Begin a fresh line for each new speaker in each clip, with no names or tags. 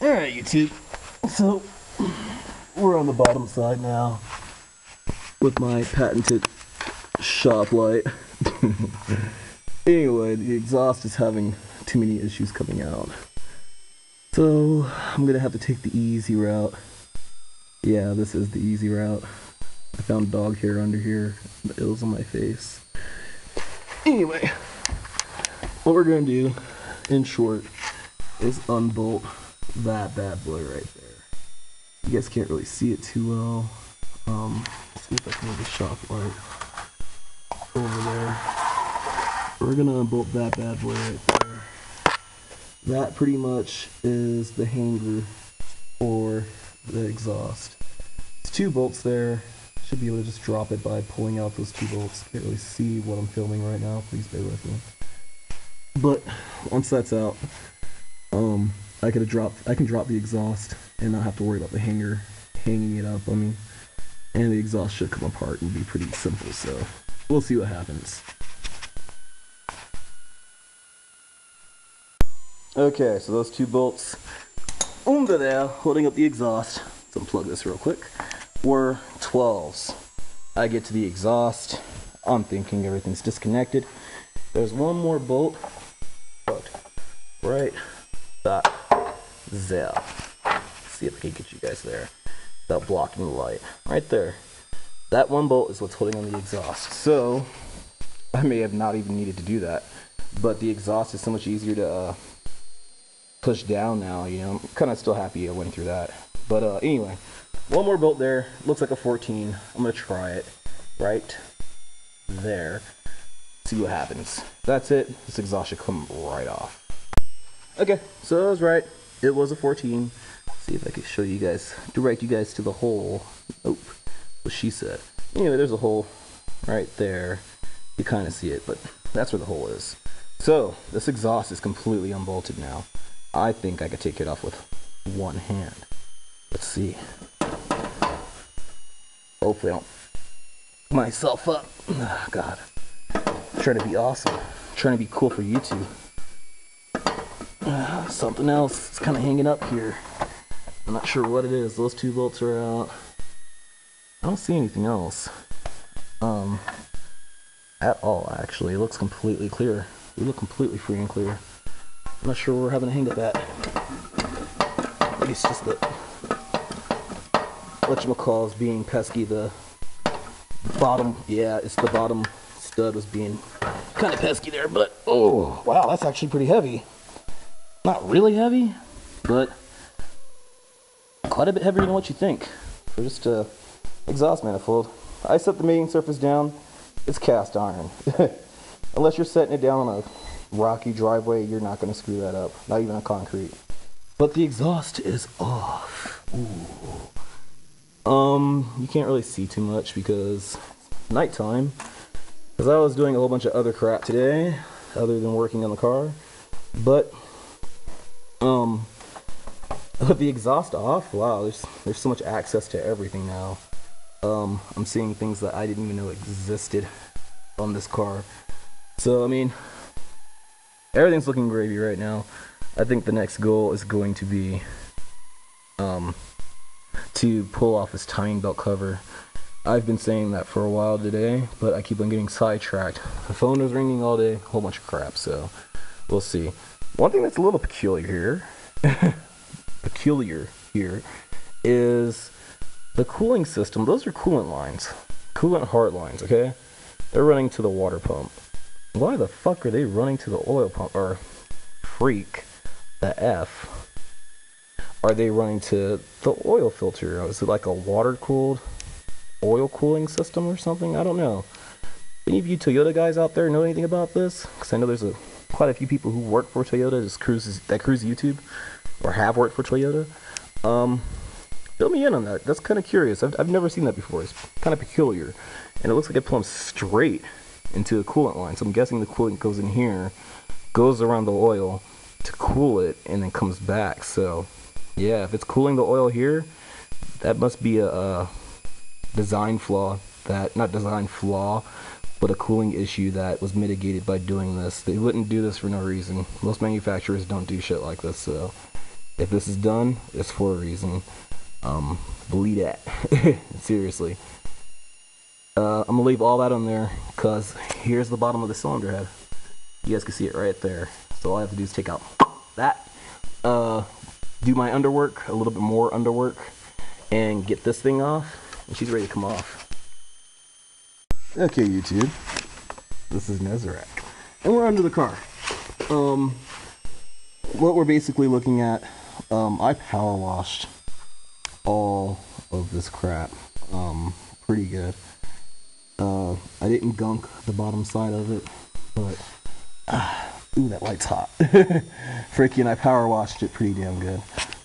Alright, YouTube. So, we're on the bottom side now with my patented shop light. Anyway, the exhaust is having too many issues coming out. So, I'm gonna have to take the easy route. Yeah, this is the easy route. I found dog hair under here. It was on my face. Anyway, what we're gonna do, in short, is unbolt that bad boy right there. You guys can't really see it too well. See if I can move the shop light over there. We're gonna unbolt that bad boy right there. That pretty much is the hanger for the exhaust. There's 2 bolts there. Should be able to just drop it by pulling out those 2 bolts. Can't really see what I'm filming right now. Please bear with me. But once that's out, I can drop the exhaust and not have to worry about the hanger hanging it up on me. And the exhaust should come apart and be pretty simple. So we'll see what happens. Okay, so those 2 bolts under there holding up the exhaust. Let's unplug this real quick. Were 12s. I get to the exhaust. I'm thinking everything's disconnected. There's one more bolt. Right there. See if I can get you guys there without blocking the light. Right there. That one bolt is what's holding on the exhaust. So I may have not even needed to do that, but the exhaust is so much easier to push down now. You know, I'm kind of still happy I went through that. But anyway, one more bolt there. Looks like a 14. I'm gonna try it right there. See what happens. That's it. This exhaust should come right off. Okay, so I was right. It was a 14. See if I can show you guys, direct you guys to the hole. Nope, what she said. Anyway, there's a hole right there. You kind of see it, but that's where the hole is. So this exhaust is completely unbolted now. I think I could take it off with one hand. Let's see. Hopefully I don't f myself up. Oh, God. I'm trying to be awesome. I'm trying to be cool for YouTube. Something else is kind of hanging up here. I'm not sure what it is. Those 2 bolts are out. I don't see anything else. At all, actually. It looks completely clear. We look completely free and clear. I'm not sure where we're having a hang up at. Maybe it's just the whatchamacallit being pesky. The bottom, yeah, it's the bottom stud was being kind of pesky there, but oh, wow, that's actually pretty heavy. Not really heavy, but quite a bit heavier than what you think for just a exhaust manifold. I set the mating surface down. It's cast iron. Unless you're setting it down on a rocky driveway, you're not going to screw that up. Not even on concrete. But the exhaust is off. Ooh. You can't really see too much because it's nighttime. Because I was doing a whole bunch of other crap today, other than working on the car. But with the exhaust off, wow, there's so much access to everything now. I'm seeing things that I didn't even know existed on this car. So I mean, everything's looking gravy right now. I think the next goal is going to be to pull off this timing belt cover. I've been saying that for a while today, but I keep on getting sidetracked. The phone is ringing all day, a whole bunch of crap, so we'll see. One thing that's a little peculiar here is the cooling system. Those are coolant lines, coolant heart lines, okay? They're running to the water pump. Why the fuck are they running to the oil pump? Or freak, the F, are they running to the oil filter? Is it like a water-cooled oil cooling system or something? I don't know. Any of you Toyota guys out there know anything about this? Because I know there's quite a few people who work for Toyota that cruise YouTube or have worked for Toyota. Fill me in on that. That's kind of curious. I've never seen that before. It's kind of peculiar, and it looks like it plumbs straight into a coolant line. So I'm guessing the coolant goes in here, goes around the oil to cool it, and then comes back. So yeah, if it's cooling the oil here, that must be a design flaw. Not design flaw, but a cooling issue that was mitigated by doing this. They wouldn't do this for no reason. Most manufacturers don't do shit like this. So If this is done, it's for a reason. Believe that. Seriously. I'm gonna leave all that on there because here's the bottom of the cylinder head. You guys can see it right there. So all I have to do is take out that, do my underwork, a little bit more underwork, and get this thing off, and she's ready to come off. Okay, YouTube, this is Nezarek, and we're under the car. What we're basically looking at, I power washed all of this crap, pretty good. I didn't gunk the bottom side of it, but ooh, that light's hot. Freaking, I power washed it pretty damn good.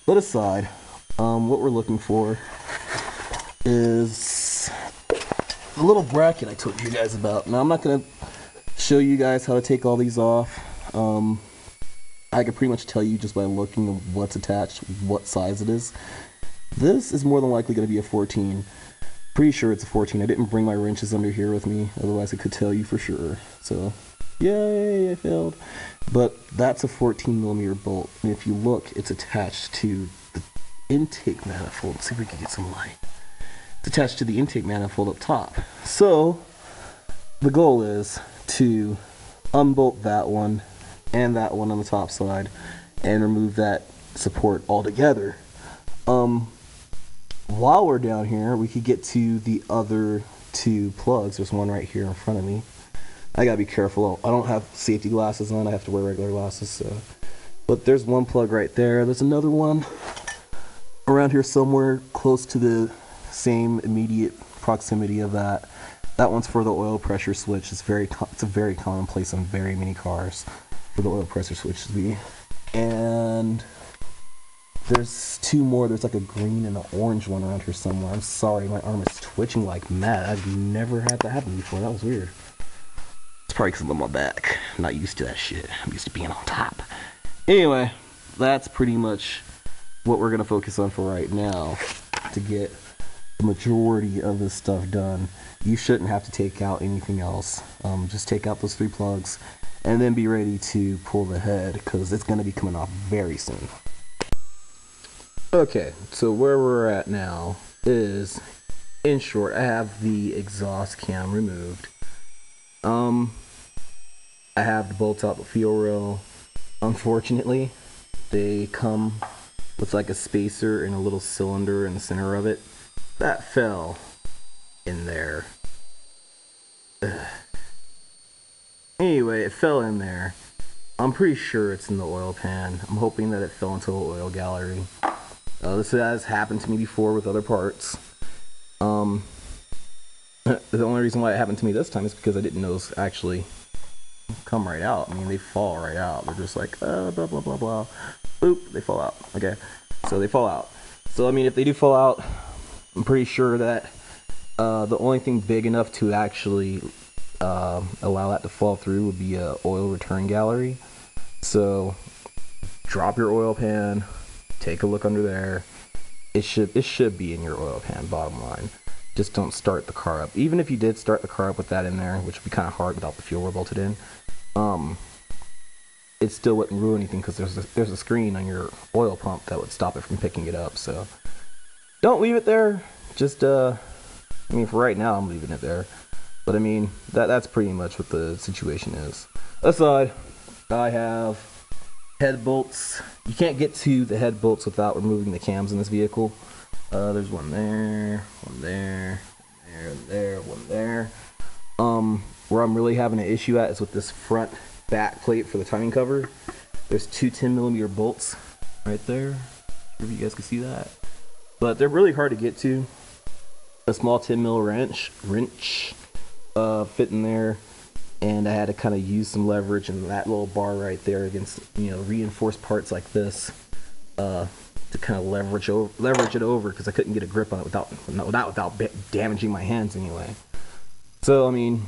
But aside, what we're looking for is the little bracket I told you guys about. Now I'm not gonna show you guys how to take all these off. I can pretty much tell you just by looking at what's attached, what size it is. This is more than likely going to be a 14. Pretty sure it's a 14. I didn't bring my wrenches under here with me, otherwise I could tell you for sure. So, yay, I failed. But that's a 14mm bolt, and if you look, it's attached to the intake manifold. Let's see if we can get some light. It's attached to the intake manifold up top. So, the goal is to unbolt that one and that one on the top side and remove that support altogether. While we're down here, we could get to the other two plugs. There's one right here in front of me. I gotta be careful. I don't have safety glasses on. I have to wear regular glasses. So. But there's one plug right there. There's another one around here somewhere close to the same immediate proximity of that. That one's for the oil pressure switch. It's a very commonplace on very many cars for the oil pressure switch to be. And there's two more. There's like a green and an orange one around here somewhere. I'm sorry, my arm is twitching like mad. I've never had that happen before. That was weird. It's probably because I'm on my back. I'm not used to that shit. I'm used to being on top. Anyway, that's pretty much what we're gonna focus on for right now to get the majority of this stuff done. You shouldn't have to take out anything else. Just take out those 3 plugs and then be ready to pull the head because it's going to be coming off very soon. Okay, so where we're at now is, in short, I have the exhaust cam removed. I have the bolts out the fuel rail. Unfortunately, they come with like a spacer and a little cylinder in the center of it. That fell in there. Ugh. Anyway, it fell in there. I'm pretty sure it's in the oil pan. I'm hoping that it fell into the oil gallery. This has happened to me before with other parts. The only reason why it happened to me this time is because I didn't know those actually come right out. I mean, they fall right out. They're just like, blah, blah, blah, blah. Boop, they fall out. Okay, so they fall out. So, I mean, if they do fall out, I'm pretty sure that the only thing big enough to actually allow that to fall through would be a oil return gallery. So drop your oil pan, take a look under there. It should be in your oil pan, bottom line. Just don't start the car up. Even if you did start the car up with that in there, which would be kind of hard without the fuel rail bolted in, it still wouldn't ruin anything because there's a screen on your oil pump that would stop it from picking it up. So don't leave it there. Just I mean, for right now I'm leaving it there. But I mean, that's pretty much what the situation is. Aside, I have head bolts. You can't get to the head bolts without removing the cams in this vehicle. There's one there, one there, one there. Where I'm really having an issue at is with this front back plate for the timing cover. There's 2 10mm bolts right there. If you guys can see that. But they're really hard to get to. A small 10mm wrench fit in there, and I had to kind of use some leverage in that little bar right there against, you know, reinforced parts like this to kind of leverage it over because I couldn't get a grip on it without damaging my hands anyway. So I mean,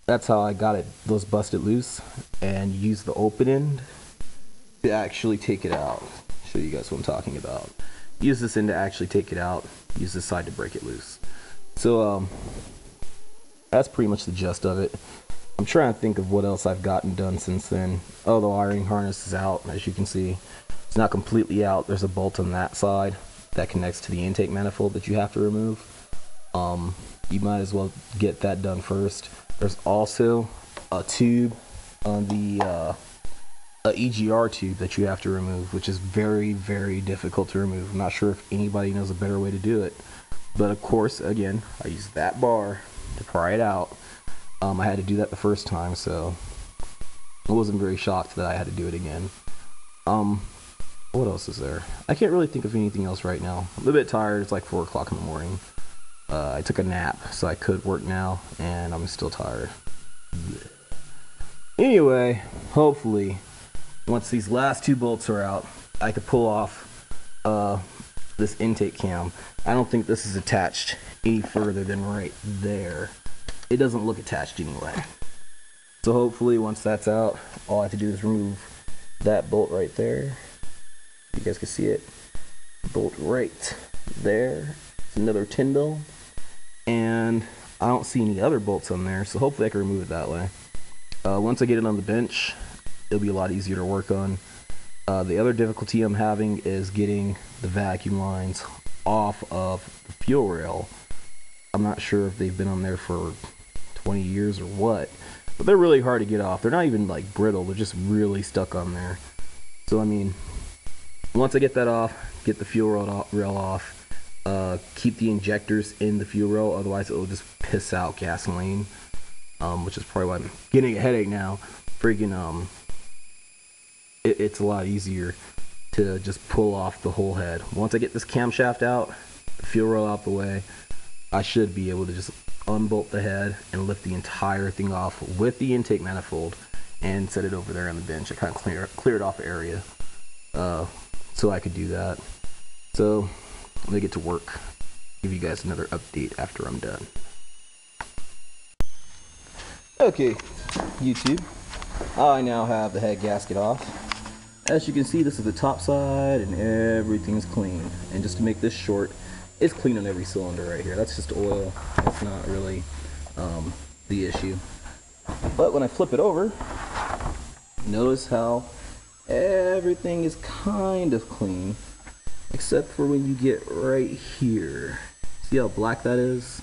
that's how I got those busted loose, and use the open end to actually take it out. Show you guys what I'm talking about. Use this end to actually take it out. Use this side to break it loose. So that's pretty much the gist of it. I'm trying to think of what else I've gotten done since then. Oh, the wiring harness is out, as you can see. It's not completely out. There's a bolt on that side that connects to the intake manifold that you have to remove. You might as well get that done first. There's also a tube on the a EGR tube that you have to remove, which is very, very difficult to remove. I'm not sure if anybody knows a better way to do it, but of course, again, I used that bar to pry it out. I had to do that the first time, so I wasn't very shocked that I had to do it again. What else is there? I can't really think of anything else right now. I'm a bit tired. It's like 4 o'clock in the morning. I took a nap, so I could work now, and I'm still tired. Anyway, hopefully, once these last 2 bolts are out, I could pull off this intake cam. I don't think this is attached any further than right there. It doesn't look attached anyway. So hopefully, once that's out, all I have to do is remove that bolt right there. You guys can see it. Bolt right there. It's another Tyndall. And I don't see any other bolts on there, so hopefully I can remove it that way. Once I get it on the bench, it'll be a lot easier to work on. The other difficulty I'm having is getting the vacuum lines off of the fuel rail. I'm not sure if they've been on there for 20 years or what, but they're really hard to get off. They're not even like brittle, they're just really stuck on there. So I mean, once I get that off, get the fuel rail off, keep the injectors in the fuel rail, otherwise it will just piss out gasoline, which is probably why I'm getting a headache now. Freaking it's a lot easier to just pull off the whole head. Once I get this camshaft out, the fuel rail out the way, I should be able to just unbolt the head and lift the entire thing off with the intake manifold and set it over there on the bench. I kind of cleared off the area so I could do that. So I'm gonna get to work, give you guys another update after I'm done. Okay, YouTube, I now have the head gasket off. As you can see, this is the top side and everything's clean. And just to make this short, it's clean on every cylinder right here. That's just oil. That's not really the issue. But when I flip it over, notice how everything is kind of clean, except for when you get right here. See how black that is?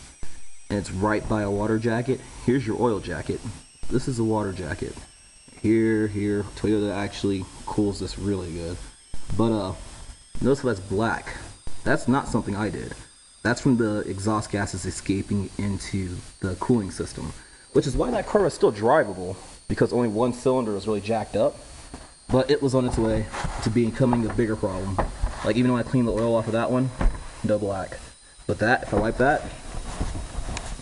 And it's right by a water jacket. Here's your oil jacket. This is a water jacket. Here, Toyota actually cools this really good. But notice how that's black. That's not something I did. That's from the exhaust gases escaping into the cooling system, which is why that car is still drivable, because only one cylinder was really jacked up. But it was on its way to becoming a bigger problem. Like even when I cleaned the oil off of that one, no black. But that, if I wipe that,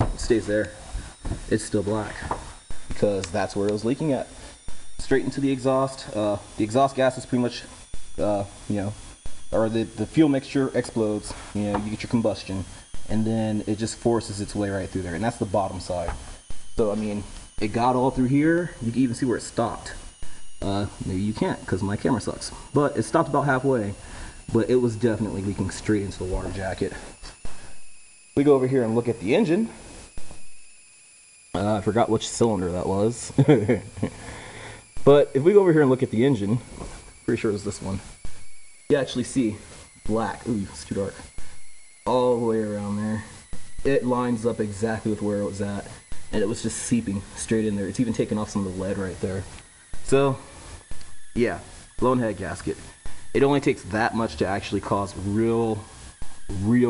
it stays there. It's still black because that's where it was leaking at. Straight into the exhaust. The exhaust gas is pretty much, or the fuel mixture explodes. You get your combustion, and then it just forces its way right through there, and that's the bottom side. So I mean, it got all through here. You can even see where it stopped. Maybe you can't because my camera sucks, but it stopped about halfway. But it was definitely leaking straight into the water jacket. We go over here and look at the engine. I forgot which cylinder that was. But if we go over here and look at the engine, pretty sure it was this one. You actually see black. Ooh, it's too dark. All the way around there. It lines up exactly with where it was at, and it was just seeping straight in there. It's even taken off some of the lead right there. So, yeah, blown head gasket. It only takes that much to actually cause real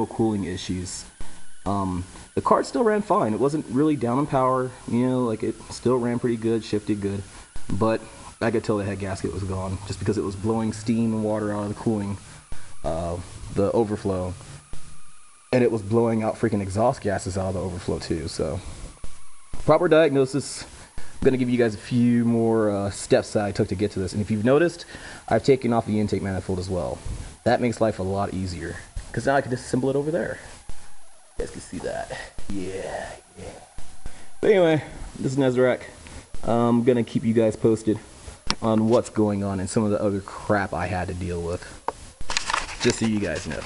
cooling issues. The car still ran fine. It wasn't really down in power, like it still ran pretty good, shifted good, but I could tell the head gasket was gone just because it was blowing steam and water out of the cooling, the overflow, and it was blowing out freaking exhaust gases out of the overflow too. So, proper diagnosis. I'm going to give you guys a few more steps that I took to get to this. And if you've noticed, I've taken off the intake manifold as well. That makes life a lot easier, because now I can just assemble it over there. You guys can see that. Yeah. But anyway, this is Nezarek. I'm going to keep you guys posted on what's going on and some of the other crap I had to deal with, just so you guys know.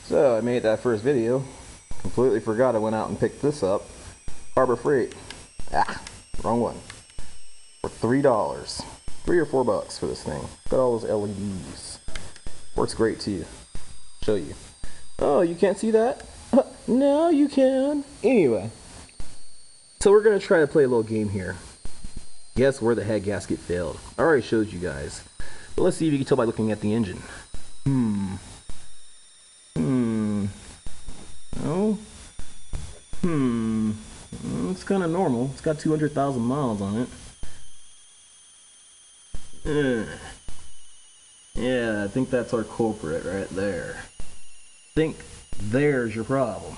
So I made that first video. Completely forgot I went out and picked this up. Harbor Freight. Wrong one. For $3. $3 or $4 for this thing. Got all those LEDs. Works great too. Show you. Oh, you can't see that? No, you can. Anyway, so we're gonna try to play a little game here. Guess where the head gasket failed. I already showed you guys, but let's see if you can tell by looking at the engine. Oh. It's kind of normal. It's got 200,000 miles on it. Yeah, I think that's our culprit right there. I think there's your problem.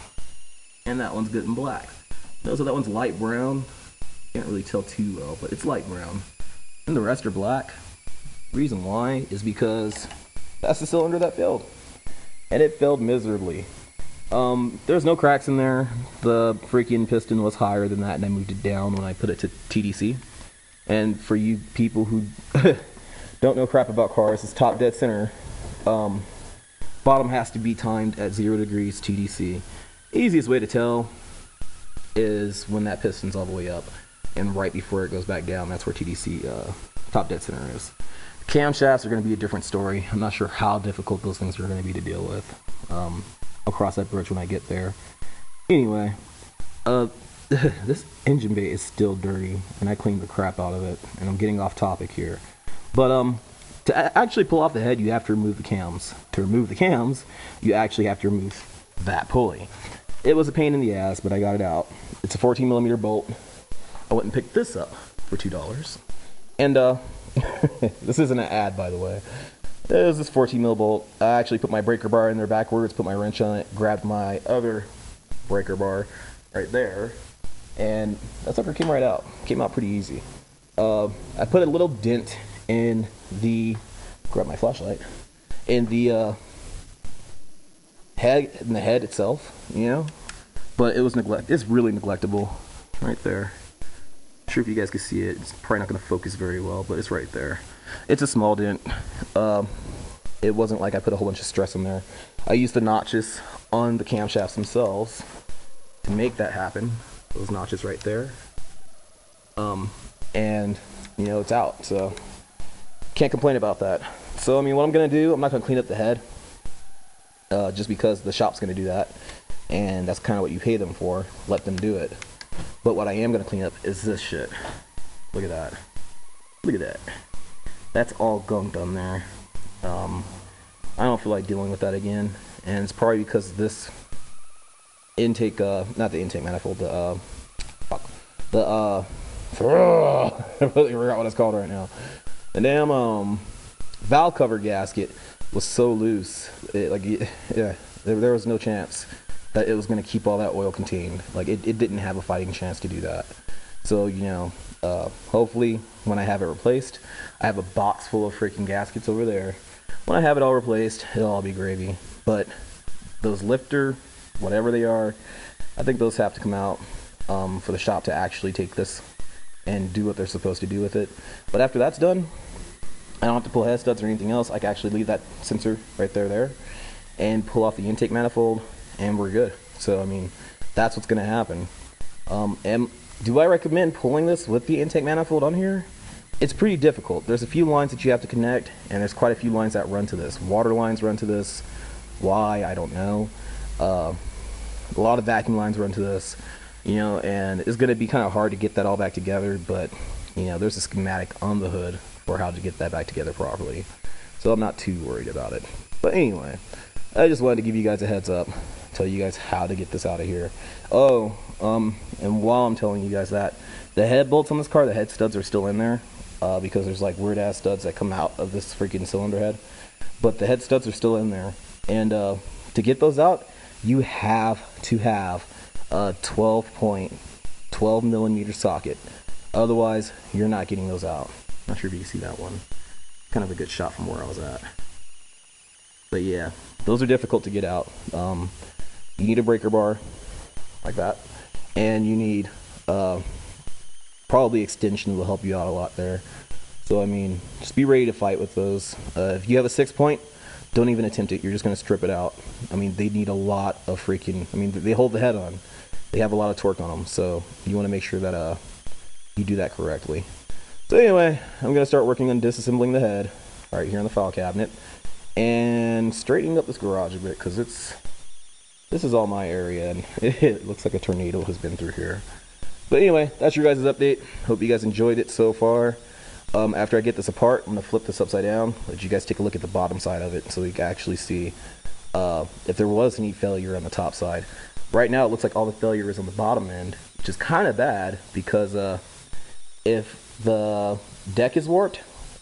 And that one's getting black. Notice that one's light brown. Can't really tell too well, but it's light brown. And the rest are black. Reason why is because that's the cylinder that failed. And it failed miserably. There's no cracks in there. The freaking piston was higher than that, and I moved it down when I put it to TDC. And for you people who don't know crap about cars, it's top dead center. Bottom has to be timed at 0 degrees TDC. Easiest way to tell is when that piston's all the way up, and right before it goes back down, that's where TDC top dead center is. Camshafts are going to be a different story. I'm not sure how difficult those things are going to be to deal with. I'll cross that bridge when I get there. Anyway, this engine bay is still dirty, and I cleaned the crap out of it, and I'm getting off topic here. But to actually pull off the head, you have to remove the cams. To remove the cams, you actually have to remove that pulley. It was a pain in the ass, but I got it out. It's a 14mm bolt. I went and picked this up for $2. And this isn't an ad, by the way. There's this 14mm bolt. I actually put my breaker bar in there backwards, put my wrench on it, grabbed my other breaker bar right there, and that sucker came right out. Came out pretty easy. I put a little dent in the, grab my flashlight, in the head itself, you know, but it was it's really neglectable right there. Not sure if you guys can see it. It's probably not going to focus very well, but it's right there. It's a small dent. It wasn't like I put a whole bunch of stress in there. I used the notches on the camshafts themselves to make that happen. Those notches right there. And you know, it's out, so can't complain about that. So I mean, what I'm gonna do, I'm not gonna clean up the head, just because the shop's gonna do that, and that's kind of what you pay them for. Let them do it. But what I am gonna clean up is this shit. Look at that. Look at that. That's all gunked on there. I don't feel like dealing with that again, and it's probably because this intake, not the intake manifold, I really forgot what it's called right now. The damn valve cover gasket was so loose, yeah, there was no chance that it was going to keep all that oil contained. Like it didn't have a fighting chance to do that. So you know, hopefully when I have it replaced, I have a box full of freaking gaskets over there. When I have it all replaced, it'll all be gravy. But those lifter, whatever they are, I think those have to come out for the shop to actually take this and do what they're supposed to do with it. But after that's done, I don't have to pull head studs or anything else. I can actually leave that sensor right there and pull off the intake manifold, and we're good. So I mean, that's what's gonna happen. And do I recommend pulling this with the intake manifold on here? It's pretty difficult. There's a few lines that you have to connect, and there's quite a few lines that run to this. Water lines run to this. Why, I don't know. A lot of vacuum lines run to this, you know, and it's gonna be kind of hard to get that all back together, but you know, there's a schematic on the hood for how to get that back together properly. So I'm not too worried about it. But anyway, I just wanted to give you guys a heads up, tell you guys how to get this out of here. Oh, and while I'm telling you guys that, the head bolts on this car, the head studs are still in there, because there's like weird ass studs that come out of this freaking cylinder head. But the head studs are still in there. And to get those out, you have to have a 12 millimeter socket. Otherwise, you're not getting those out. Not sure if you can see that one. Kind of a good shot from where I was at. But yeah, those are difficult to get out. You need a breaker bar like that, and you need probably extension will help you out a lot there. So I mean, just be ready to fight with those. If you have a 6-point, don't even attempt it. You're just going to strip it out. I mean, they need a lot of freaking, I mean, they hold the head on. They have a lot of torque on them, so you want to make sure that you do that correctly. So anyway, I'm gonna start working on disassembling the head right here in the file cabinet and straightening up this garage a bit, because this is all my area and it looks like a tornado has been through here. But anyway, that's your guys' update. Hope you guys enjoyed it so far. After I get this apart, I'm gonna flip this upside down, let you guys take a look at the bottom side of it so you can actually see if there was any failure on the top side. Right now it looks like all the failure is on the bottom end, which is kind of bad, because if the deck is warped,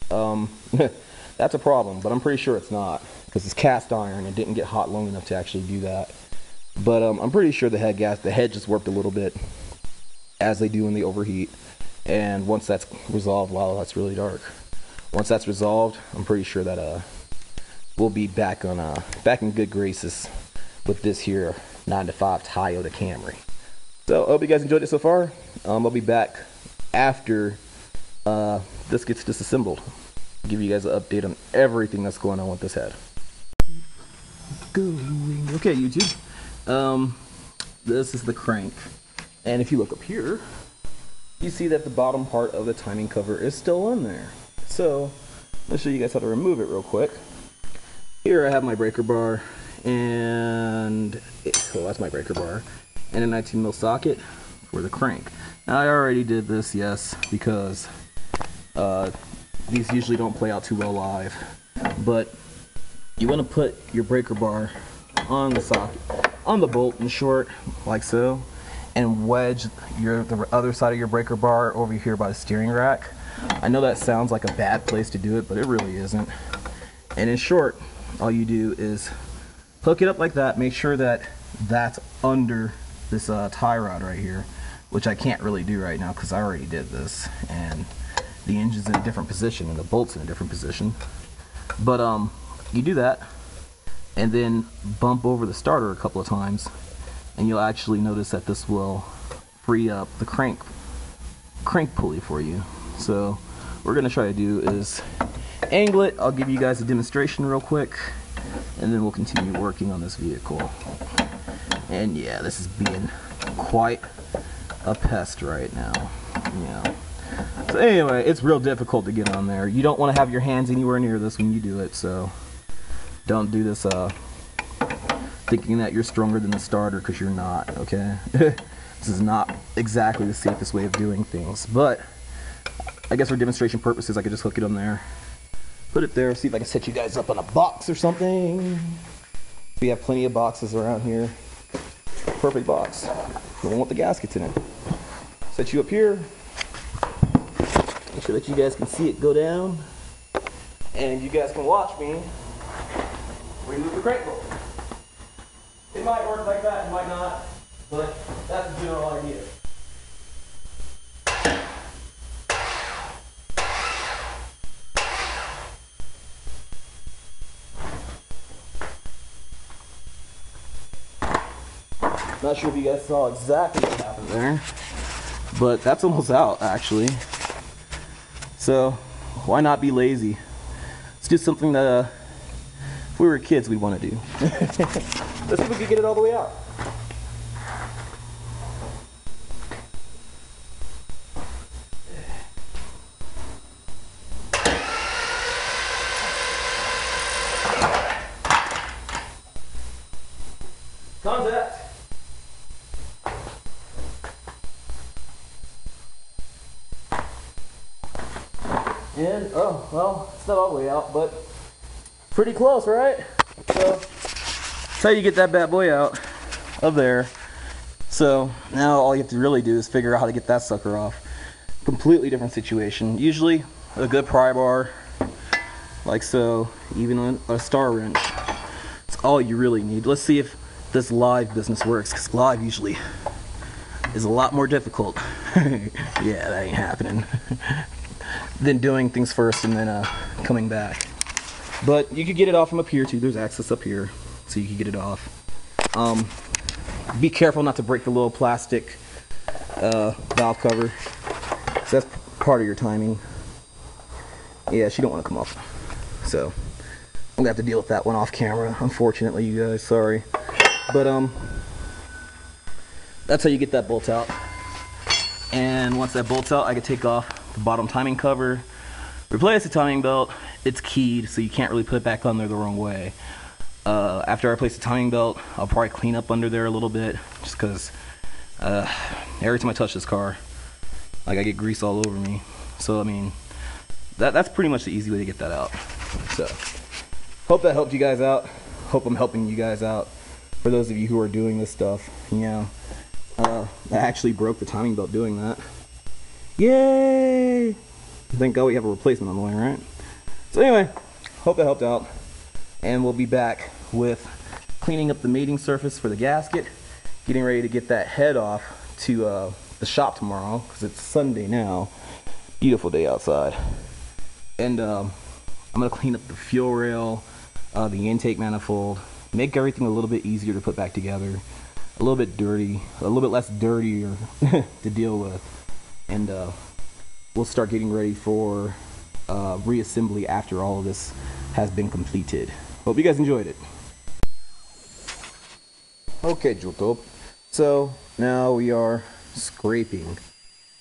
that's a problem, but I'm pretty sure it's not, because it's cast iron and didn't get hot long enough to actually do that. But I'm pretty sure the head just warped a little bit, as they do in the overheat. And once that's resolved, wow, that's really dark. Once that's resolved, I'm pretty sure that we'll be back in good graces with this here 9-to-5 Toyota Camry. So I hope you guys enjoyed it so far. I'll be back after this gets disassembled. Give you guys an update on everything that's going on with this head. Okay, YouTube. This is the crank, and if you look up here, you see that the bottom part of the timing cover is still on there. So let's show you guys how to remove it real quick. Here I have my breaker bar, and that's my breaker bar, and a 19mm socket for the crank. Now I already did this, yes, because these usually don't play out too well live, but you want to put your breaker bar on the socket, on the bolt, in short, like so, and wedge the other side of your breaker bar over here by the steering rack. I know that sounds like a bad place to do it, but it really isn't. And in short, all you do is hook it up like that. Make sure that that's under this tie rod right here, which I can't really do right now because I already did this, and the engine's in a different position and the bolt's in a different position. But you do that, and then bump over the starter a couple of times, and you'll actually notice that this will free up the crank pulley for you. So what we're gonna try to do is angle it. I'll give you guys a demonstration real quick, and then we'll continue working on this vehicle. And yeah, this is being quite a pest right now. Yeah. So anyway, it's real difficult to get on there. You don't want to have your hands anywhere near this when you do it, so don't do this thinking that you're stronger than the starter, because you're not, okay? This is not exactly the safest way of doing things, but I guess for demonstration purposes I could just hook it on there, put it there, see if I can set you guys up on a box or something. We have plenty of boxes around here. Perfect box, the one with the gaskets in it. Set you up here, make sure that you guys can see it go down, and you guys can watch me remove the crank bolt. It might work like that, it might not, but that's the general idea. Not sure if you guys saw exactly what happened there, but that's almost out actually. So why not be lazy? Let's do something that if we were kids we'd want to do. Let's see if we can get it all the way out. Contact. And, oh, well, it's not all the way out, but pretty close, right? So, that's how you get that bad boy out of there. So, now all you have to really do is figure out how to get that sucker off. Completely different situation. Usually, a good pry bar, like so, even a star wrench. It's all you really need. Let's see if this live business works, because live usually is a lot more difficult. Yeah, that ain't happening. Than doing things first and then coming back. But you could get it off from up here too. There's access up here, so you can get it off. Be careful not to break the little plastic valve cover, so that's part of your timing. Yeah, she don't want to come off, so I'm gonna have to deal with that one off camera, unfortunately, you guys. Sorry, but that's how you get that bolt out. And once that bolt's out, I can take off the bottom timing cover, replace the timing belt. It's keyed, so you can't really put it back on there the wrong way. After I replace the timing belt, I'll probably clean up under there a little bit, just because every time I touch this car, like, I get grease all over me. So I mean, that's pretty much the easy way to get that out. So hope that helped you guys out. Hope I'm helping you guys out. For those of you who are doing this stuff, you know, I actually broke the timing belt doing that. Yay! Thank God we have a replacement on the way, right? So anyway, hope that helped out, and we'll be back with cleaning up the mating surface for the gasket, getting ready to get that head off to the shop tomorrow, because it's Sunday now. Beautiful day outside. And I'm gonna clean up the fuel rail, the intake manifold, make everything a little bit easier to put back together, a little bit dirty, a little bit less dirtier to deal with, and we'll start getting ready for reassembly after all of this has been completed. Hope you guys enjoyed it. Okay, Jultop. So now we are scraping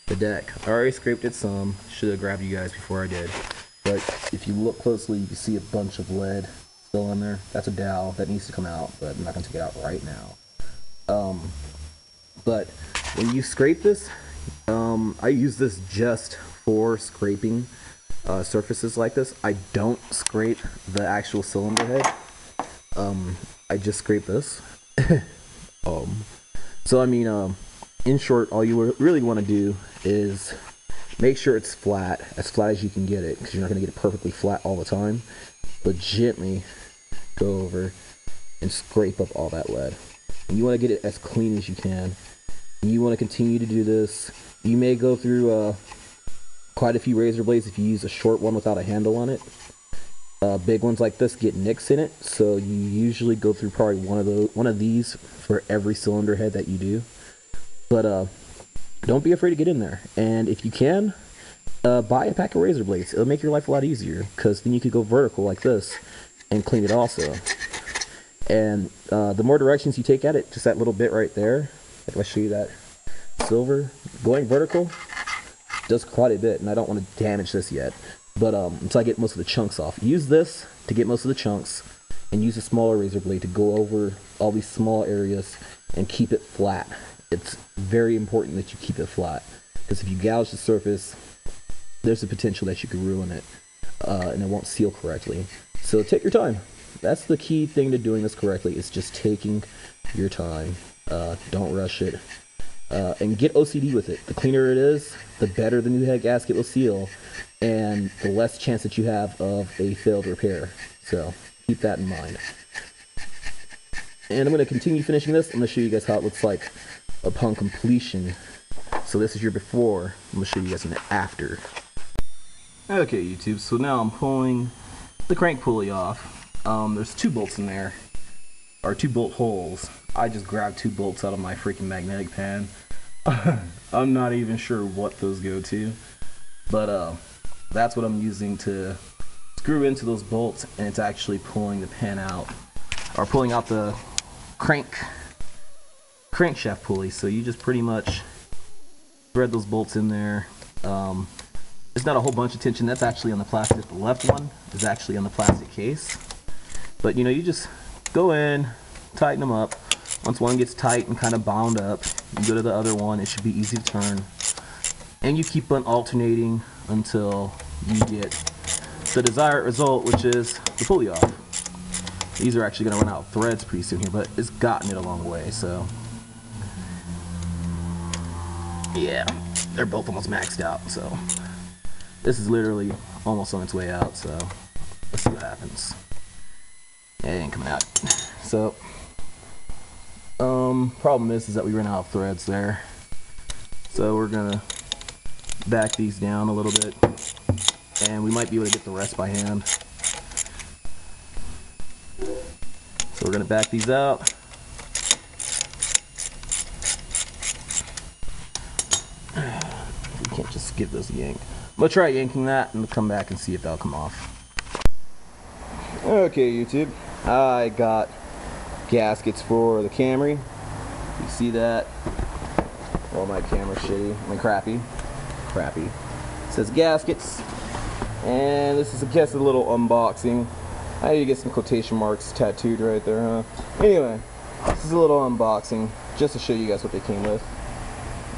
the deck. I already scraped it some. Should have grabbed you guys before I did. But if you look closely, you can see a bunch of lead still in there. That's a dowel that needs to come out, but I'm not going to take it out right now. But when you scrape this, I use this just for scraping surfaces like this. I don't scrape the actual cylinder head. I just scrape this. So I mean, in short, all you really want to do is make sure it's flat as you can get it, because you're not going to get it perfectly flat all the time. But gently go over and scrape up all that lead. And you want to get it as clean as you can. And you want to continue to do this. You may go through quite a few razor blades if you use a short one without a handle on it. Big ones like this get nicks in it, so you usually go through probably one of these for every cylinder head that you do. But don't be afraid to get in there. And if you can, buy a pack of razor blades. It'll make your life a lot easier, because then you could go vertical like this and clean it also. And the more directions you take at it, just that little bit right there, like if I show you that silver, going vertical does quite a bit. And I don't want to damage this yet, but until I get most of the chunks off. Use this to get most of the chunks, and use a smaller razor blade to go over all these small areas and keep it flat. It's very important that you keep it flat, because if you gouge the surface, there's a potential that you could ruin it, and it won't seal correctly. So take your time. That's the key thing to doing this correctly, is just taking your time. Don't rush it, and get OCD with it. The cleaner it is, the better the new head gasket will seal, and the less chance that you have of a failed repair. So keep that in mind. And I'm going to continue finishing this. I'm going to show you guys how it looks like upon completion. So this is your before. I'm going to show you guys an after. Okay, YouTube, so now I'm pulling the crank pulley off. There's 2 bolts in there, or 2 bolt holes. I just grabbed 2 bolts out of my freaking magnetic pan. I'm not even sure what those go to, but that's what I'm using to screw into those bolts, and it's actually pulling the pan out, or pulling out the crankshaft pulley. So you just pretty much thread those bolts in there. There's not a whole bunch of tension. That's actually on the plastic. The left one is actually on the plastic case. But you know, you just go in, tighten them up. Once one gets tight and kind of bound up, you go to the other one. It should be easy to turn. And you keep on alternating until you get the desired result, which is the pulley off. These are actually going to run out of threads pretty soon here, but it's gotten it a long way, so yeah, they're both almost maxed out. So this is literally almost on its way out, so let's see what happens. It ain't coming out. So problem is that we ran out of threads there, so we're gonna back these down a little bit, and we might be able to get the rest by hand. So we're gonna back these out. We can't just give those a yank. I'm gonna try yanking that and come back and see if that'll come off. Okay, YouTube, I got gaskets for the Camry. You see that? Well, my camera's shitty. I mean, crappy. says gaskets, and this is, I guess, a little unboxing. I need to get some quotation marks tattooed right there, huh? Anyway, this is a little unboxing just to show you guys what they came with,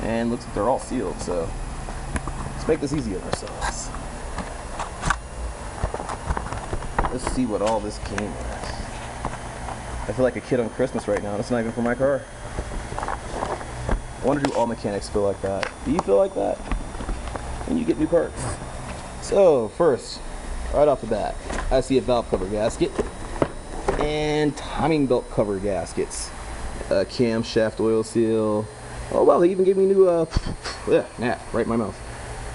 and looks like they're all sealed. So let's make this easy on ourselves. Let's see what all this came with. I feel like a kid on Christmas right now. That's not even for my car. I wonder, do all mechanics feel like that? Do you feel like that when you get new parts? So first, right off the bat, I see a valve cover gasket and timing belt cover gaskets, camshaft oil seal. Oh wow, they even gave me new right in my mouth.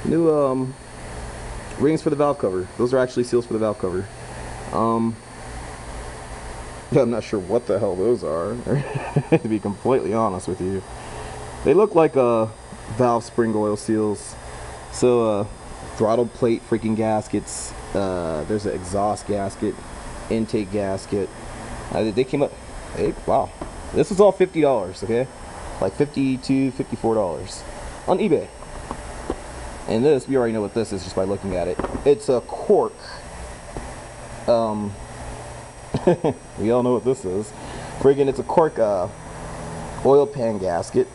New rings for the valve cover. Those are actually seals for the valve cover. I'm not sure what the hell those are, to be completely honest with you. They look like valve spring oil seals. So throttle plate freaking gaskets. There's an exhaust gasket, intake gasket. They came up. Hey, wow, this is all $50. Okay, like $50 to $54 on eBay. And this, we already know what this is just by looking at it. It's a cork. We all know what this is. Friggin', it's a cork oil pan gasket.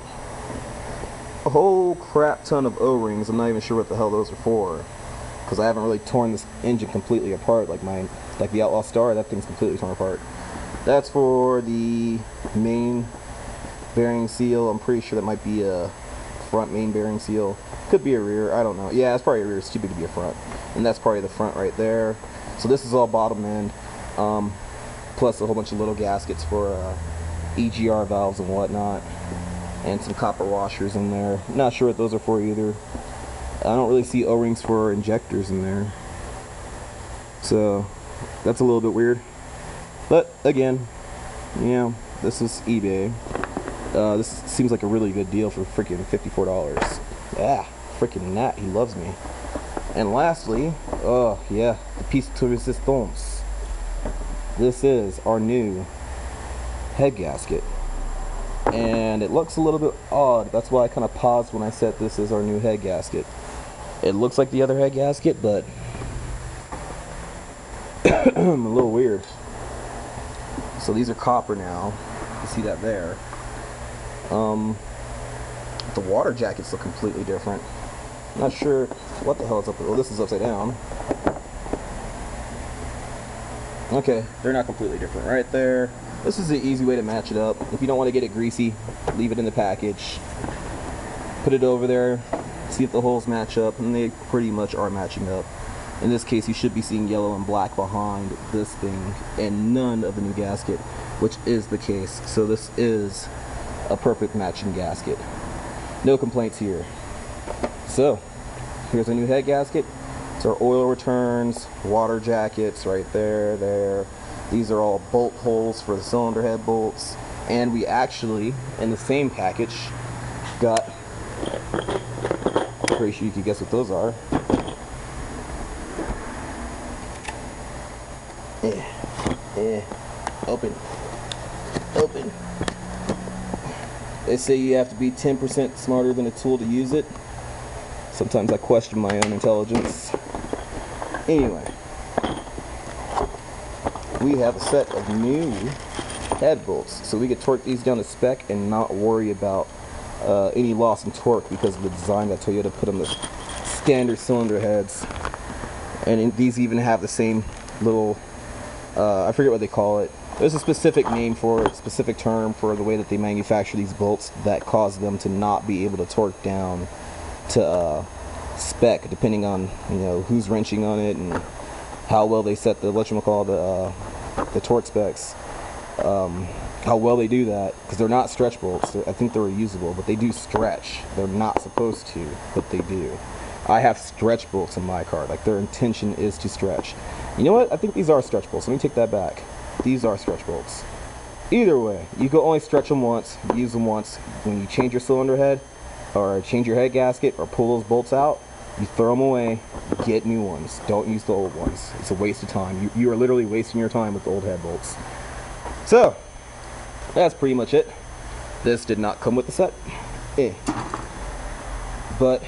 A whole crap ton of O-rings. I'm not even sure what the hell those are for, because I haven't really torn this engine completely apart like the Outlaw Star. That thing's completely torn apart. That's for the main bearing seal. I'm pretty sure that might be a front main bearing seal. Could be a rear, I don't know. Yeah, it's probably a rear. It's too big to be a front. And that's probably the front right there. So this is all bottom end, plus a whole bunch of little gaskets for EGR valves and whatnot, and some copper washers in there. Not sure what those are for either. I don't really see O-rings for injectors in there, so that's a little bit weird. But again, you know, this is eBay. This seems like a really good deal for freaking $54. Yeah, freaking Nat, he loves me. And lastly, oh yeah, the piece de resistance. This is our new head gasket, and it looks a little bit odd. That's why I kind of paused when I said this is our new head gasket. It looks like the other head gasket, but a little weird. So these are copper now. You see that there. The water jackets look completely different. Not sure what the hell is up there. Oh, this is upside down. Okay, they're not completely different right there. This is the easy way to match it up. If you don't want to get it greasy, leave it in the package. Put it over there, see if the holes match up, and they pretty much are matching up. In this case, you should be seeing yellow and black behind this thing and none of the new gasket, which is the case. So this is a perfect matching gasket. No complaints here. So here's a new head gasket. It's our oil returns, water jackets right there. These are all bolt holes for the cylinder head bolts. And we actually, in the same package, got, pretty sure you can guess what those are. Open. They say you have to be 10% smarter than a tool to use it. Sometimes I question my own intelligence. Anyway, we have a set of new head bolts, so we can torque these down to spec and not worry about any loss in torque because of the design that Toyota put on the standard cylinder heads. And these even have the same little, I forget what they call it. There's a specific name for it, specific term for the way that they manufacture these bolts that cause them to not be able to torque down to spec, depending on, you know, who's wrenching on it and how well they set the the torque specs. How well they do that, because they're not stretch bolts. I think they're reusable, but they do stretch. They're not supposed to, but they do. I have stretch bolts in my car. Like, their intention is to stretch. You know what? I think these are stretch bolts. Let me take that back. These are stretch bolts. Either way, you can only stretch them once, use them once. When you change your cylinder head, or change your head gasket, or pull those bolts out, you throw them away, get new ones. Don't use the old ones. It's a waste of time. You are literally wasting your time with the old head bolts. So, that's pretty much it. This did not come with the set. But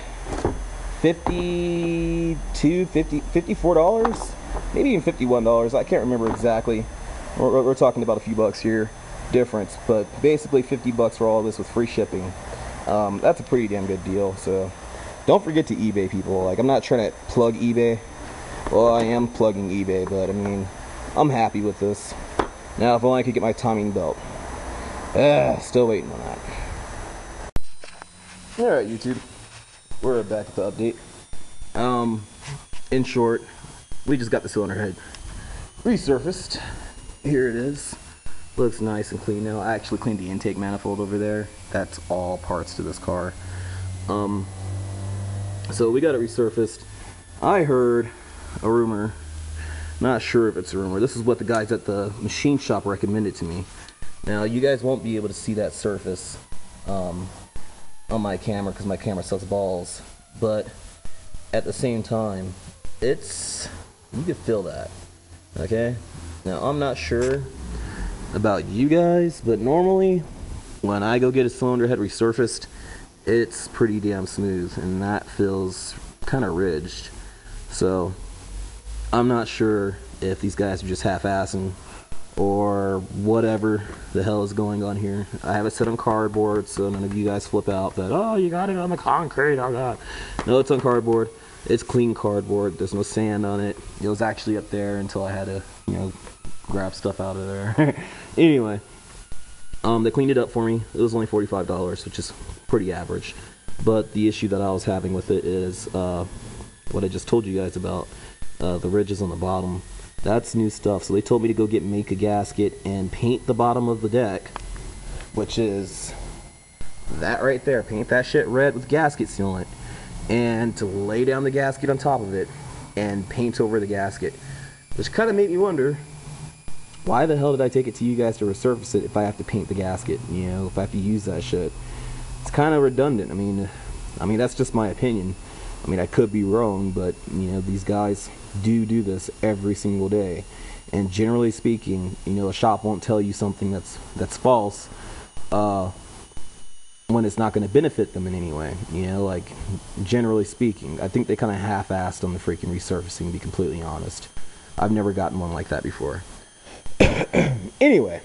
$54, maybe even $51. I can't remember exactly. We're talking about a few bucks here difference, but basically 50 bucks for all this with free shipping. That's a pretty damn good deal. So don't forget to eBay, people. Like, I'm not trying to plug eBay. Well, I am plugging eBay, but I mean, I'm happy with this. Now, if only I could get my timing belt. Still waiting on that. Alright, YouTube. We're back at the update. In short, we just got the cylinder head resurfaced. Here it is. Looks nice and clean now. I actually cleaned the intake manifold over there. That's all parts to this car. So we got it resurfaced. I heard a rumor, not sure if it's a rumor, this is what the guys at the machine shop recommended to me. Now you guys won't be able to see that surface on my camera because my camera sucks balls, but at the same time, you can feel that. Okay, now I'm not sure about you guys, but normally when I go get a cylinder head resurfaced, it's pretty damn smooth, and that feels kind of ridged. So I'm not sure if these guys are just half-assing or whatever the hell is going on here. I have it set on cardboard, so none of you guys flip out that, oh, you got it on the concrete. Oh god. No, it's on cardboard. It's clean cardboard. There's no sand on it. It was actually up there until I had to, grab stuff out of there. Anyway, they cleaned it up for me. It was only $45, which is pretty average. But the issue that I was having with it is what I just told you guys about, the ridges on the bottom. That's new stuff. So they told me to go make a gasket and paint the bottom of the deck, which is that right there. Paint that shit red with gasket sealant, and to lay down the gasket on top of it and paint over the gasket, which kind of made me wonder, why the hell did I take it to you guys to resurface it if I have to paint the gasket? If I have to use that shit, it's kind of redundant. I mean that's just my opinion. I could be wrong, but these guys do this every single day, and generally speaking, a shop won't tell you something that's false when it's not going to benefit them in any way. Like, generally speaking, I think they kind of half-assed on the freaking resurfacing, to be completely honest. I've never gotten one like that before. Anyway,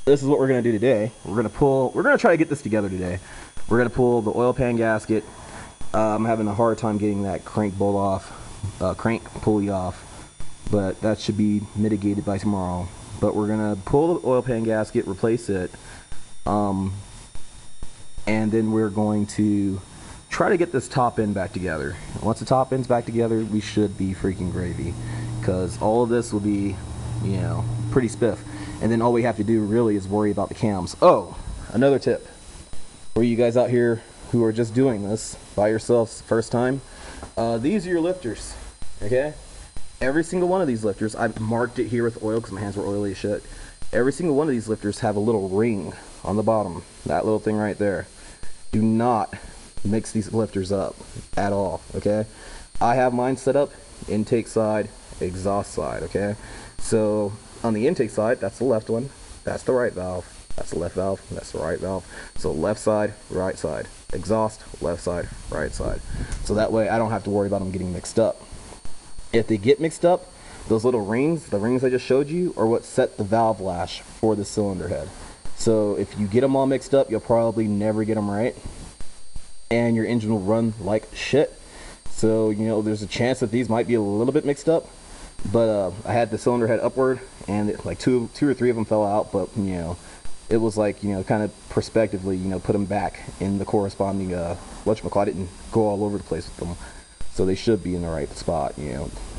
this is what we're gonna do today. We're gonna try to get this together today. We're gonna pull the oil pan gasket. I'm having a hard time getting that crank pulley off, but that should be mitigated by tomorrow. But we're gonna pull the oil pan gasket, replace it, and then we're going to try to get this top end back together. Once the top end's back together, we should be freaking gravy, because all of this will be, pretty spiff. And then all we have to do really is worry about the cams. Oh, another tip for you guys out here who are just doing this by yourselves first time, these are your lifters. Okay, every single one of these lifters, I've marked it here with oil because my hands were oily as shit. Every single one of these lifters have a little ring on the bottom, that little thing right there. Do not mix these lifters up at all. Okay, I have mine set up intake side, exhaust side. Okay, so on the intake side, that's the left one, that's the right valve, that's the left valve, that's the right valve. So left side, right side, exhaust, left side, right side. So that way I don't have to worry about them getting mixed up. If they get mixed up, those little rings, the rings I just showed you, are what set the valve lash for the cylinder head. So if you get them all mixed up, you'll probably never get them right, and your engine will run like shit. So there's a chance that these might be a little bit mixed up. But I had the cylinder head upward, and like two or three of them fell out. But it was like kind of prospectively put them back in the corresponding whatchamacallit. I didn't go all over the place with them, so they should be in the right spot.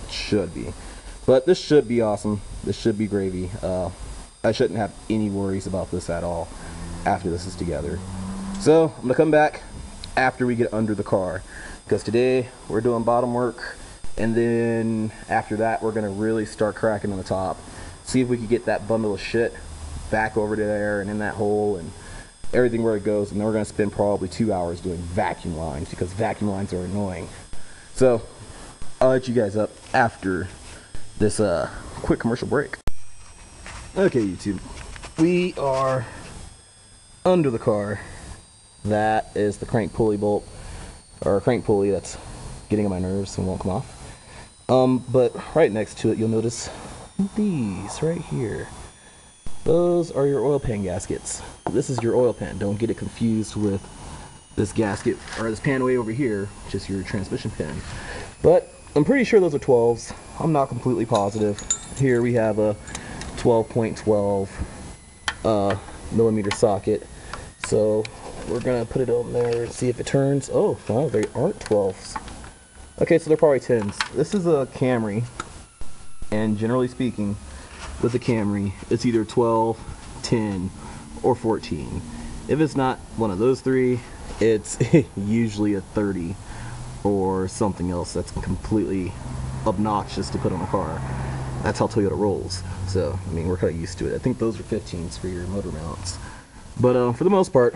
Should be. But this should be awesome. This should be gravy. I shouldn't have any worries about this at all after this is together. So I'm gonna come back after we get under the car, because today we're doing bottom work. And then after that, we're gonna really start cracking on the top. See if we can get that bundle of shit back over to there and in that hole and everything where it goes. And then we're gonna spend probably 2 hours doing vacuum lines, because vacuum lines are annoying. So I'll let you guys up after this quick commercial break. Okay, YouTube, we are under the car. That is the crank pulley bolt, or crank pulley that's getting on my nerves and won't come off. But right next to it, you'll notice these right here. Those are your oil pan gaskets. This is your oil pan. Don't get it confused with this gasket or this pan way over here, which is your transmission pan. But I'm pretty sure those are 12s. I'm not completely positive. Here we have a 12.12 millimeter socket. So we're gonna put it on there and see if it turns. Oh, wow, they aren't 12s. Okay, so they're probably 10s. This is a Camry, and generally speaking, with a Camry, it's either 12, 10, or 14. If it's not one of those three, it's usually a 30 or something else that's completely obnoxious to put on a car. That's how Toyota rolls. So, I mean, we're kind of used to it. I think those are 15s for your motor mounts. But for the most part,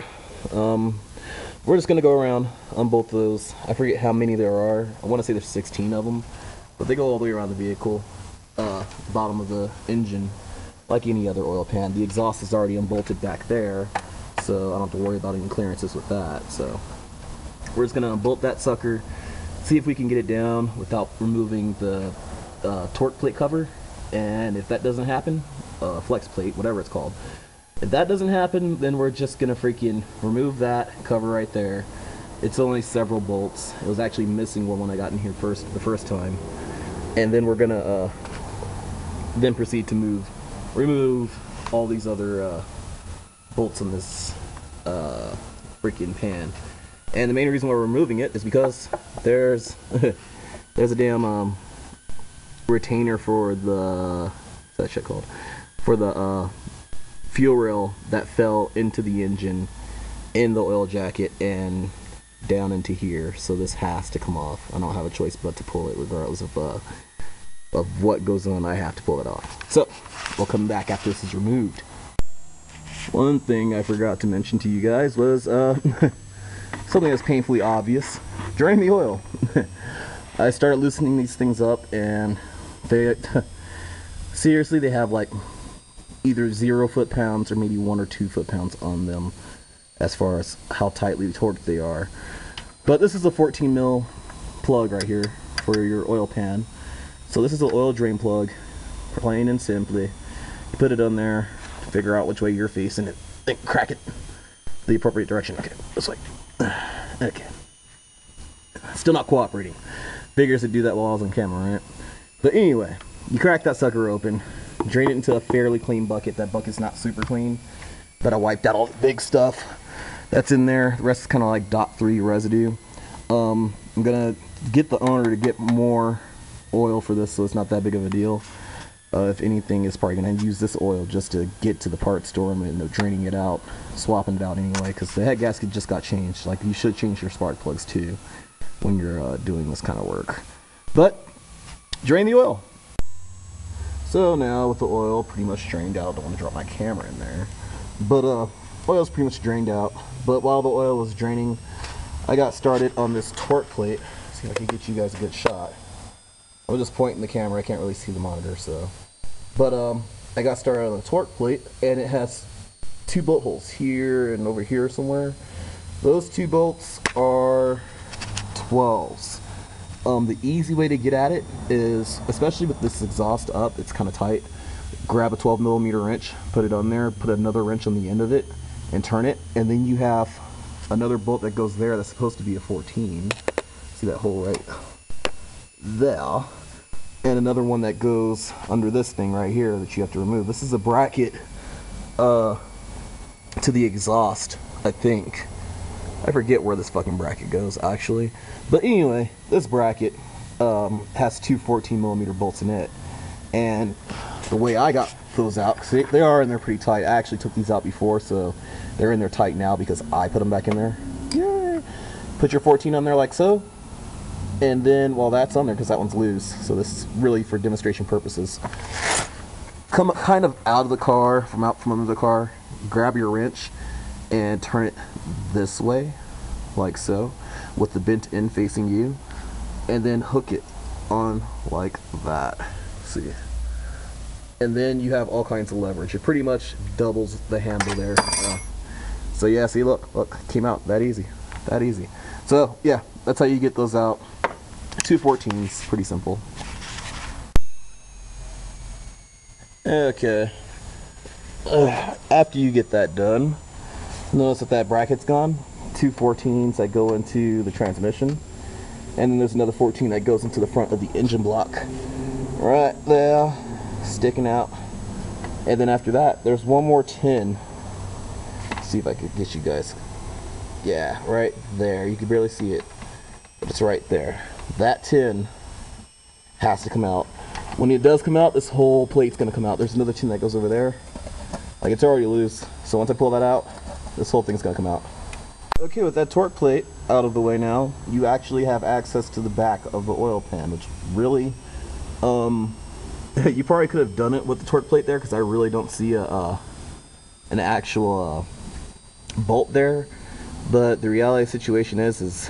we're just going to go around on both of those. I forget how many there are. I want to say there's 16 of them. But they go all the way around the vehicle. Bottom of the engine, like any other oil pan. The exhaust is already unbolted back there, so I don't have to worry about any clearances with that. So we're just going to unbolt that sucker, see if we can get it down without removing the torque plate cover. And if that doesn't happen, flex plate, whatever it's called, if that doesn't happen, then we're just gonna freaking remove that cover right there. It's only several bolts. It was actually missing one when I got in here the first time. And then we're gonna then proceed to remove all these other bolts in this freaking pan. And the main reason why we're removing it is because there's there's a damn retainer for the, what's that shit called? For the fuel rail that fell into the engine in the oil jacket and down into here. So this has to come off. I don't have a choice but to pull it regardless of what goes on. I have to pull it off. So we'll come back after this is removed. One thing I forgot to mention to you guys was something that's painfully obvious. Drain the oil. I started loosening these things up, and they seriously, they have like either 0 foot-pounds or maybe 1 or 2 foot-pounds on them as far as how tightly torqued they are. But this is a 14 mil plug right here for your oil pan. So this is an oil drain plug, plain and simply. You put it on there, figure out which way you're facing it, then crack it the appropriate direction. Okay, this way. Okay. Still not cooperating. Figures to do that while I was on camera, right? But anyway, you crack that sucker open, drain it into a fairly clean bucket. That bucket's not super clean, but I wiped out all the big stuff that's in there. The rest is kind of like .3 residue. I'm gonna get the owner to get more oil for this, so it's not that big of a deal. If anything, it's probably gonna use this oil just to get to the parts store and end up draining it out, swapping it out anyway, because the head gasket just got changed. Like, you should change your spark plugs too when you're doing this kind of work. But drain the oil. So now with the oil pretty much drained out, I don't want to drop my camera in there, but oil's pretty much drained out. But while the oil was draining, I got started on this torque plate. See if I can get you guys a good shot. I'm just pointing the camera, I can't really see the monitor, so. But I got started on the torque plate, and it has 2 bolt holes here and over here somewhere. Those 2 bolts are 12s. The easy way to get at it is, especially with this exhaust up, it's kind of tight. Grab a 12 millimeter wrench, put it on there, put another wrench on the end of it, and turn it. And then you have another bolt that goes there that's supposed to be a 14. See that hole right there? And another one that goes under this thing right here that you have to remove. This is a bracket to the exhaust, I think. I forget where this fucking bracket goes, actually. But anyway, this bracket has 2 14 millimeter bolts in it. And the way I got those out, see, they are in there pretty tight. I actually took these out before, so they're in there tight now because I put them back in there. Yay! Put your 14 on there like so. And then while that's on there, because that one's loose, so this is really for demonstration purposes. Come kind of out of the car, from under the car, grab your wrench and turn it this way, like so, with the bent end facing you, and then hook it on like that. See? And then you have all kinds of leverage. It pretty much doubles the handle there. So yeah, see, look, came out that easy, that easy. So yeah, that's how you get those out. Two 14s, pretty simple. Okay. After you get that done, notice that bracket's gone. Two 14s that go into the transmission, and then there's another 14 that goes into the front of the engine block. Right there, sticking out. And then after that, there's one more tin. Let's see if I could get you guys. Yeah, right there. You can barely see it, but it's right there. That tin has to come out. When it does come out, this whole plate's gonna come out. There's another tin that goes over there. Like, it's already loose. So once I pull that out, this whole thing's gonna come out. Okay, with that torque plate out of the way now, you actually have access to the back of the oil pan, which really, you probably could have done it with the torque plate there, because I really don't see an actual bolt there. But the reality of the situation is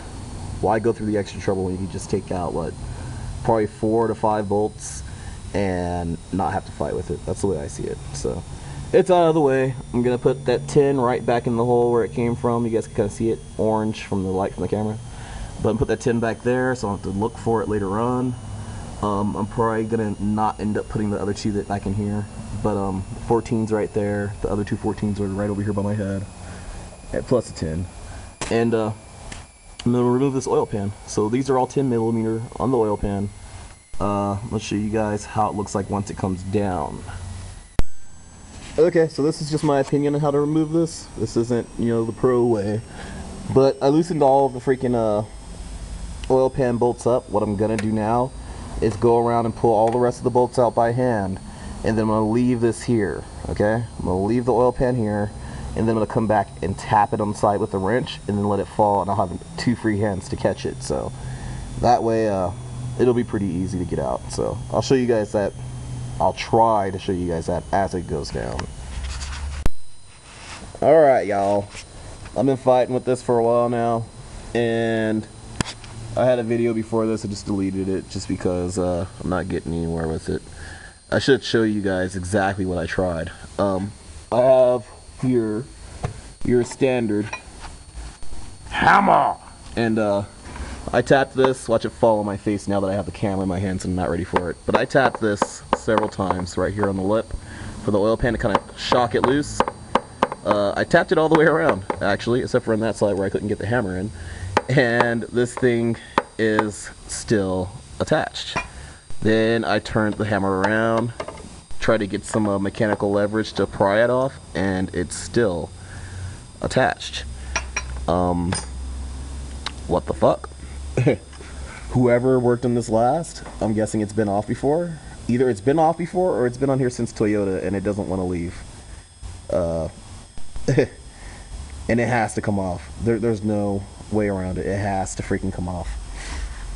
why go through the extra trouble when you can just take out, what, probably 4 to 5 bolts and not have to fight with it. That's the way I see it. So it's out of the way. I'm gonna put that tin right back in the hole where it came from. You guys can kind of see it orange from the light from the camera. But I'm put that tin back there, so I'll have to look for it later on. I'm probably gonna not end up putting the other two that back in here, but 14's right there. The other two 14's are right over here by my head, plus a 10. And I'm gonna remove this oil pan. So these are all 10mm on the oil pan. Let's show you guys how it looks like once it comes down. Okay, so this is just my opinion on how to remove this. This isn't, you know, the pro way, but I loosened all of the freaking oil pan bolts up. What I'm gonna do now is go around and pull all the rest of the bolts out by hand, and then I'm gonna leave this here. Okay, I'm gonna leave the oil pan here, and then I'm gonna come back and tap it on the side with a wrench, and then let it fall, and I'll have 2 free hands to catch it. So that way it'll be pretty easy to get out. So I'll show you guys that. I'll try to show you guys that as it goes down. Alright, y'all, I've been fighting with this for a while now, and I had a video before this. I just deleted it just because I'm not getting anywhere with it. I should show you guys exactly what I tried. I have here your standard hammer, and I tapped this. Watch it fall on my face now that I have the camera in my hands and I'm not ready for it. But I tapped this several times right here on the lip for the oil pan to kind of shock it loose. I tapped it all the way around, actually, except for on that side where I couldn't get the hammer in. And this thing is still attached. Then I turned the hammer around, tried to get some mechanical leverage to pry it off, and it's still attached. What the fuck? Whoever worked on this last, I'm guessing it's been off before. Either it's been off before or it's been on here since Toyota and it doesn't want to leave. And it has to come off. There's no way around it. It has to freaking come off.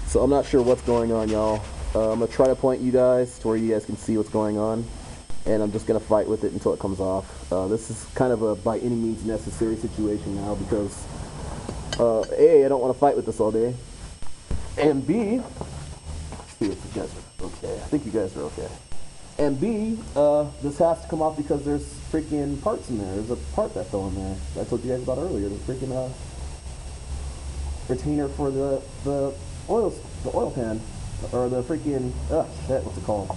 So I'm not sure what's going on, y'all. I'm gonna try to point you guys to where you guys can see what's going on, and I'm just gonna fight with it until it comes off. This is kind of a by any means necessary situation now because A, I don't want to fight with this all day, and B, let's see if you guys are okay. I think you guys are okay. And B, this has to come off because there's freaking parts in there. There's a part that fell in there that I told you guys about earlier. The freaking retainer for the oil pan, or the freaking shit, what's it called?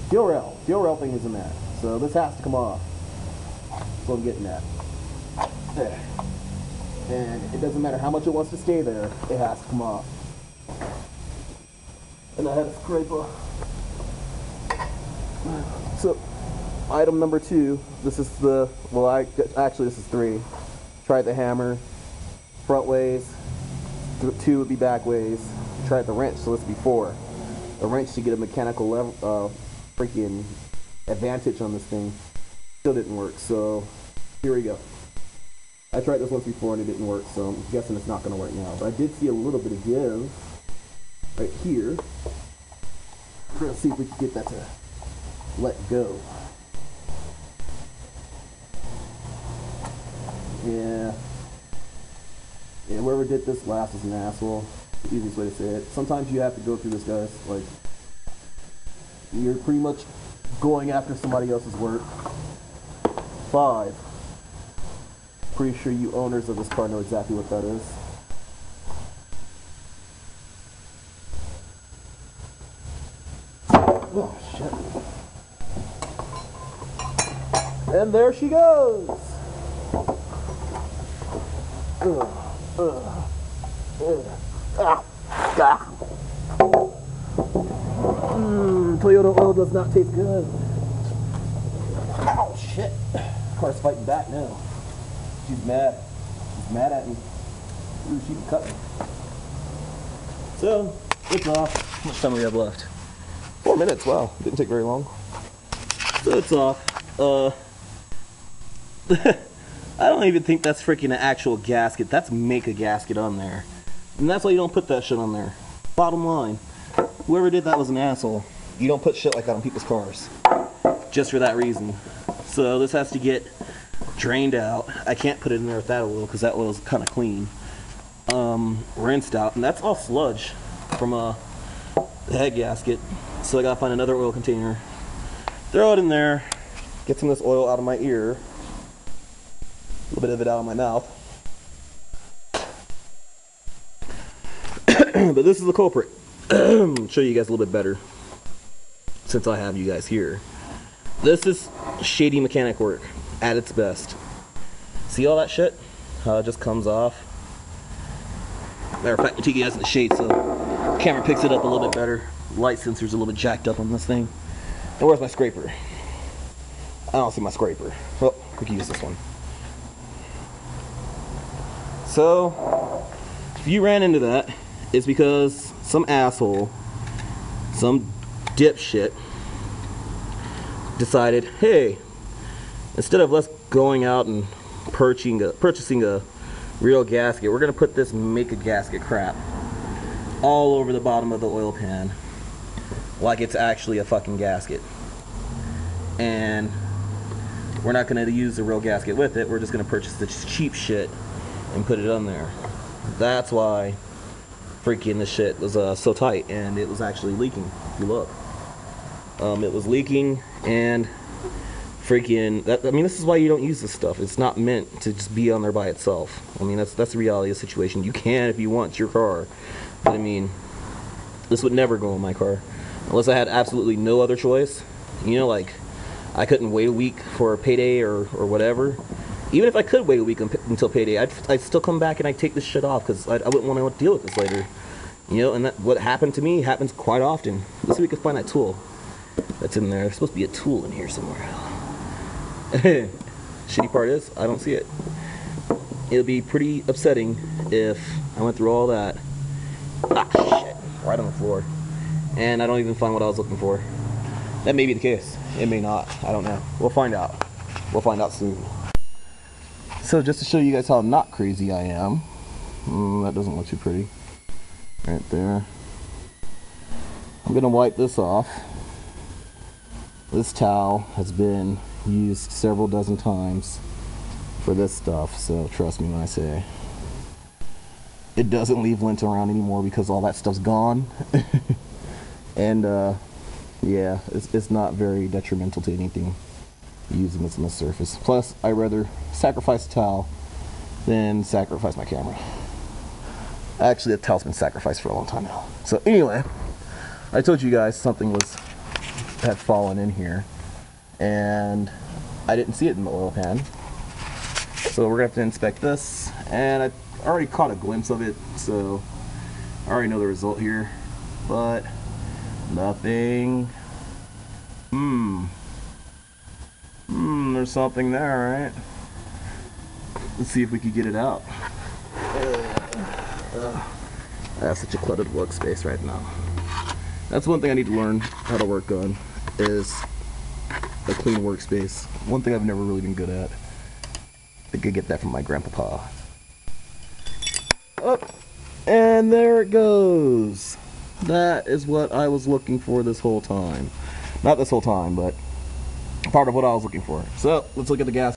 Fuel rail thing is in there. So this has to come off. That's what I'm getting at. There. And it doesn't matter how much it wants to stay there, it has to come off. And I had a scraper. So, item number 2, this is the, well, actually this is 3. Tried the hammer, front ways, 2 would be back ways. Tried the wrench, so this would be 4. The wrench to get a mechanical level, freaking advantage on this thing. Still didn't work, so here we go. I tried this once before and it didn't work, so I'm guessing it's not going to work now. But I did see a little bit of give right here. We're going to see if we can get that to let go. Yeah, whoever did this last is an asshole. The easiest way to say it. Sometimes you have to go through this, guys. Like, you're pretty much going after somebody else's work. 5. Pretty sure you owners of this car know exactly what that is. And there she goes. Toyota oil does not taste good. Oh shit. Car's fighting back now. She's mad. She's mad at me. Ooh, she can cut me. So, it's off. How much time do we have left? 4 minutes, wow. Didn't take very long. So it's off. I don't even think that's freaking an actual gasket. That's make a gasket on there. And that's why you don't put that shit on there. Bottom line. Whoever did that was an asshole. You don't put shit like that on people's cars. Just for that reason. So this has to get drained out. I can't put it in there with that oil because that oil is kind of clean. Rinsed out. And that's all sludge from the head gasket. So I gotta find another oil container. Throw it in there. Get some of this oil out of my ear. A little bit of it out of my mouth. But this is the culprit. Show you guys a little bit better since I have you guys here. This is shady mechanic work at its best. See all that shit? How it just comes off? Matter of fact, I'll take you guys in the shade so the camera picks it up a little bit better. Light sensor's a little bit jacked up on this thing. And where's my scraper? I don't see my scraper. Well, we can use this one. So, if you ran into that, it's because some asshole, some dipshit, decided, hey, instead of us going out and purchasing a real gasket, we're gonna put this make a gasket crap all over the bottom of the oil pan, like it's actually a fucking gasket. And we're not gonna use the real gasket with it. We're just gonna purchase the cheap shit and put it on there. That's why freaking the shit was so tight, and it was actually leaking. If you look, it was leaking, and freaking I mean, this is why you don't use this stuff. It's not meant to just be on there by itself. I mean, that's the reality of the situation. You can if you want, it's your car, but I mean, this would never go in my car unless I had absolutely no other choice. You know, like I couldn't wait a week for a payday or whatever. Even if I could wait a week until payday, I'd still come back and I'd take this shit off because I wouldn't want to deal with this later. You know, and that what happened to me happens quite often. Let's see if we can find that tool that's in there. There's supposed to be a tool in here somewhere. Shitty part is, I don't see it. It'll be pretty upsetting if I went through all that. Ah, shit. Right on the floor. And I don't even find what I was looking for. That may be the case. It may not. I don't know. We'll find out. We'll find out soon. So just to show you guys how not crazy I am. That doesn't look too pretty. Right there. I'm gonna wipe this off. This towel has been used several dozen times for this stuff, so trust me when I say it doesn't leave lint around anymore because all that stuff's gone. And yeah, it's not very detrimental to anything using this on the surface. Plus, I'd rather sacrifice the towel than sacrifice my camera. Actually, the towel's been sacrificed for a long time now. So anyway, I told you guys something had fallen in here, and I didn't see it in the oil pan. So we're gonna have to inspect this, and I already caught a glimpse of it, so I already know the result here, but nothing. There's something there, right? Let's see if we can get it out. I have such a cluttered workspace right now. That's one thing I need to learn how to work on, is a clean workspace. One thing I've never really been good at. I think I get that from my grandpapa. Oh, and there it goes. That is what I was looking for this whole time. Not this whole time, but part of what I was looking for. So let's look at the gas.